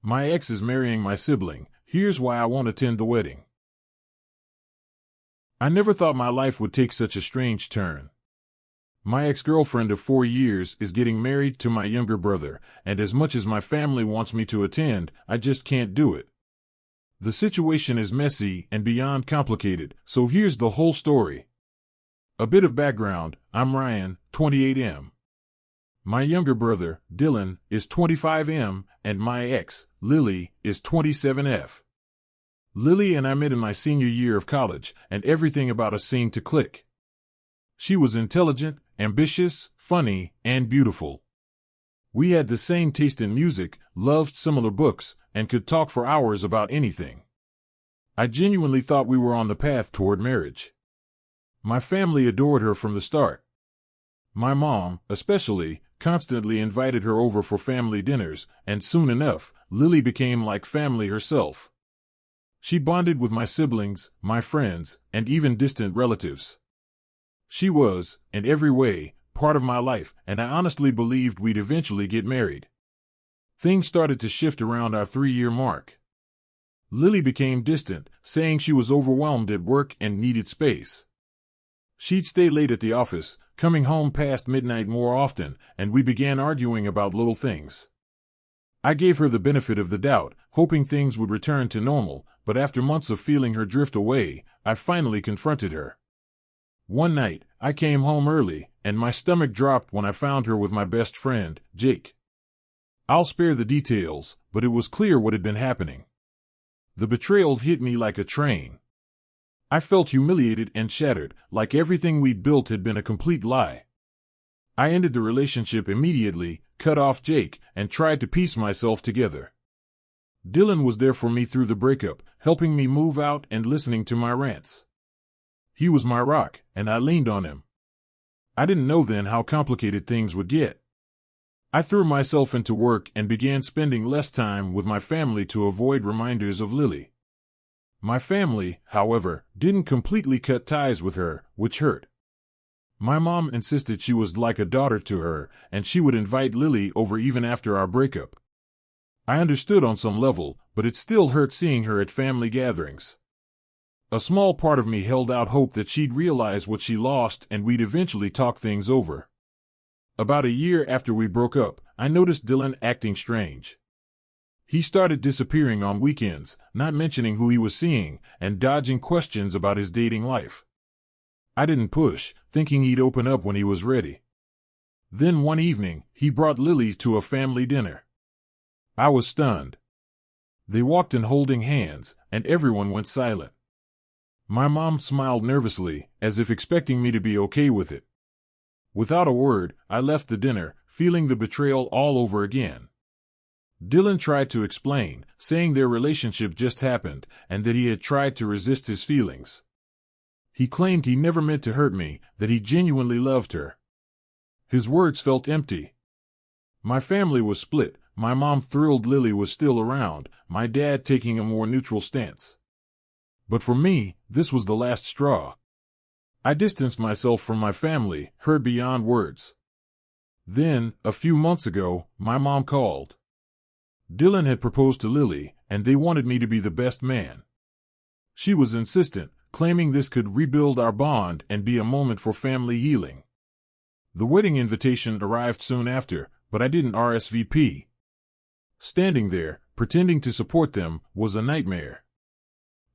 My ex is marrying my sibling. Here's why I won't attend the wedding. I never thought my life would take such a strange turn. My ex-girlfriend of 4 years is getting married to my younger brother, and as much as my family wants me to attend, I just can't do it. The situation is messy and beyond complicated, so here's the whole story. A bit of background: I'm Ryan, 28M. My younger brother, Dylan, is 25M, and my ex, Lily, is 27F. Lily and I met in my senior year of college, and everything about us seemed to click. She was intelligent, ambitious, funny, and beautiful. We had the same taste in music, loved similar books, and could talk for hours about anything. I genuinely thought we were on the path toward marriage. My family adored her from the start. My mom, especially, constantly invited her over for family dinners, and soon enough, Lily became like family herself. She bonded with my siblings, my friends, and even distant relatives. She was, in every way, part of my life, and I honestly believed we'd eventually get married. Things started to shift around our 3-year mark. Lily became distant, saying she was overwhelmed at work and needed space. She'd stay late at the office, coming home past midnight more often, and we began arguing about little things. I gave her the benefit of the doubt, hoping things would return to normal, but after months of feeling her drift away, I finally confronted her. One night, I came home early, and my stomach dropped when I found her with my best friend, Jake. I'll spare the details, but it was clear what had been happening. The betrayal hit me like a train. I felt humiliated and shattered, like everything we'd built had been a complete lie. I ended the relationship immediately, cut off Jake, and tried to piece myself together. Dylan was there for me through the breakup, helping me move out and listening to my rants. He was my rock, and I leaned on him. I didn't know then how complicated things would get. I threw myself into work and began spending less time with my family to avoid reminders of Lily. My family, however, didn't completely cut ties with her, which hurt. My mom insisted she was like a daughter to her, and she would invite Lily over even after our breakup. I understood on some level, but it still hurt seeing her at family gatherings. A small part of me held out hope that she'd realize what she lost and we'd eventually talk things over. About a year after we broke up, I noticed Dylan acting strange. He started disappearing on weekends, not mentioning who he was seeing, and dodging questions about his dating life. I didn't push, thinking he'd open up when he was ready. Then one evening, he brought Lily to a family dinner. I was stunned. They walked in holding hands, and everyone went silent. My mom smiled nervously, as if expecting me to be okay with it. Without a word, I left the dinner, feeling the betrayal all over again. Dylan tried to explain, saying their relationship just happened, and that he had tried to resist his feelings. He claimed he never meant to hurt me, that he genuinely loved her. His words felt empty. My family was split, my mom thrilled Lily was still around, my dad taking a more neutral stance. But for me, this was the last straw. I distanced myself from my family, hurt beyond words. Then, a few months ago, my mom called. Dylan had proposed to Lily, and they wanted me to be the best man. She was insistent, claiming this could rebuild our bond and be a moment for family healing. The wedding invitation arrived soon after, but I didn't RSVP. Standing there, pretending to support them, was a nightmare.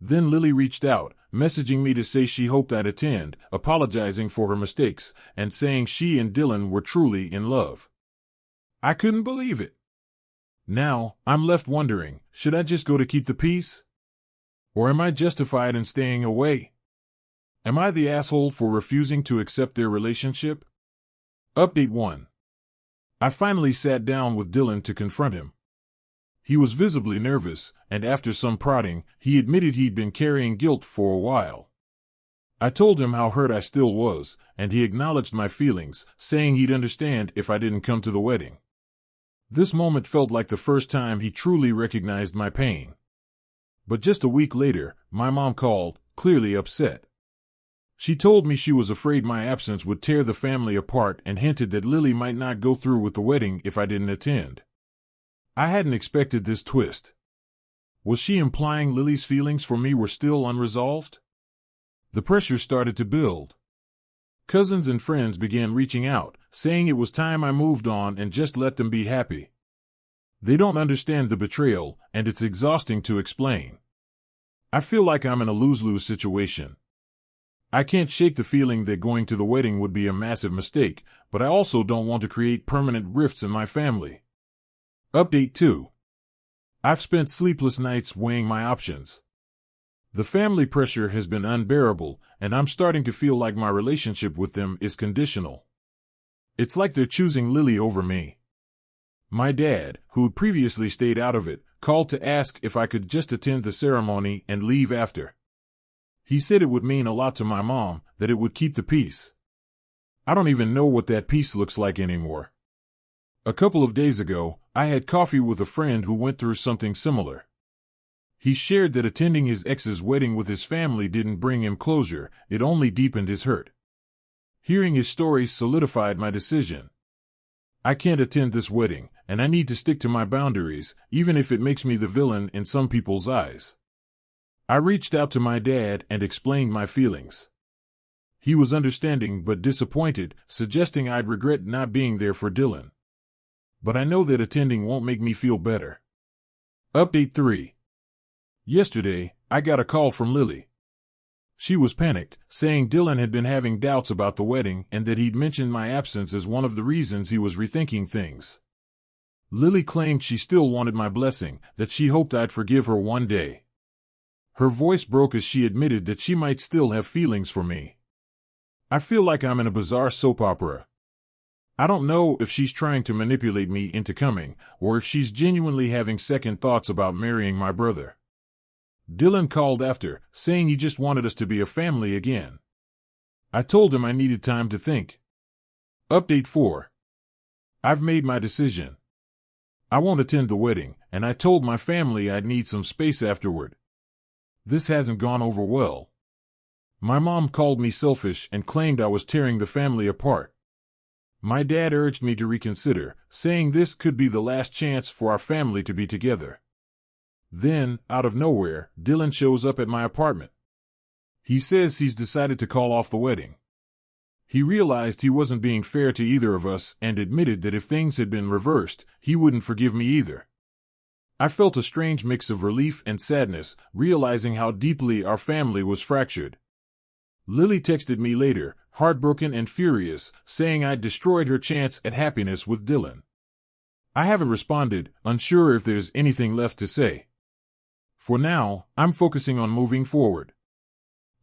Then Lily reached out, messaging me to say she hoped I'd attend, apologizing for her mistakes, and saying she and Dylan were truly in love. I couldn't believe it. Now, I'm left wondering, should I just go to keep the peace? Or am I justified in staying away? Am I the asshole for refusing to accept their relationship? Update 1. I finally sat down with Dylan to confront him. He was visibly nervous, and after some prodding, he admitted he'd been carrying guilt for a while. I told him how hurt I still was, and he acknowledged my feelings, saying he'd understand if I didn't come to the wedding. This moment felt like the first time he truly recognized my pain. But just a week later, my mom called, clearly upset. She told me she was afraid my absence would tear the family apart and hinted that Lily might not go through with the wedding if I didn't attend. I hadn't expected this twist. Was she implying Lily's feelings for me were still unresolved? The pressure started to build. Cousins and friends began reaching out, saying it was time I moved on and just let them be happy. They don't understand the betrayal, and it's exhausting to explain. I feel like I'm in a lose-lose situation. I can't shake the feeling that going to the wedding would be a massive mistake, but I also don't want to create permanent rifts in my family. Update 2. I've spent sleepless nights weighing my options. The family pressure has been unbearable, and I'm starting to feel like my relationship with them is conditional. It's like they're choosing Lily over me. My dad, who'd previously stayed out of it, called to ask if I could just attend the ceremony and leave after. He said it would mean a lot to my mom, that it would keep the peace. I don't even know what that peace looks like anymore. A couple of days ago, I had coffee with a friend who went through something similar. He shared that attending his ex's wedding with his family didn't bring him closure, it only deepened his hurt. Hearing his story solidified my decision. I can't attend this wedding, and I need to stick to my boundaries, even if it makes me the villain in some people's eyes. I reached out to my dad and explained my feelings. He was understanding but disappointed, suggesting I'd regret not being there for Dylan. But I know that attending won't make me feel better. Update 3. Yesterday, I got a call from Lily. She was panicked, saying Dylan had been having doubts about the wedding and that he'd mentioned my absence as one of the reasons he was rethinking things. Lily claimed she still wanted my blessing, that she hoped I'd forgive her one day. Her voice broke as she admitted that she might still have feelings for me. I feel like I'm in a bizarre soap opera. I don't know if she's trying to manipulate me into coming, or if she's genuinely having second thoughts about marrying my brother. Dylan called after, saying he just wanted us to be a family again. I told him I needed time to think. Update 4. I've made my decision. I won't attend the wedding, and I told my family I'd need some space afterward. This hasn't gone over well. My mom called me selfish and claimed I was tearing the family apart. My dad urged me to reconsider, saying this could be the last chance for our family to be together. Then, out of nowhere, Dylan shows up at my apartment. He says he's decided to call off the wedding. He realized he wasn't being fair to either of us and admitted that if things had been reversed, he wouldn't forgive me either. I felt a strange mix of relief and sadness, realizing how deeply our family was fractured. Lily texted me later, heartbroken and furious, saying I'd destroyed her chance at happiness with Dylan. I haven't responded, unsure if there's anything left to say. For now, I'm focusing on moving forward.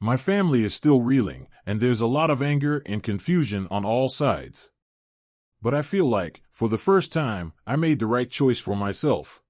My family is still reeling, and there's a lot of anger and confusion on all sides. But I feel like, for the first time, I made the right choice for myself.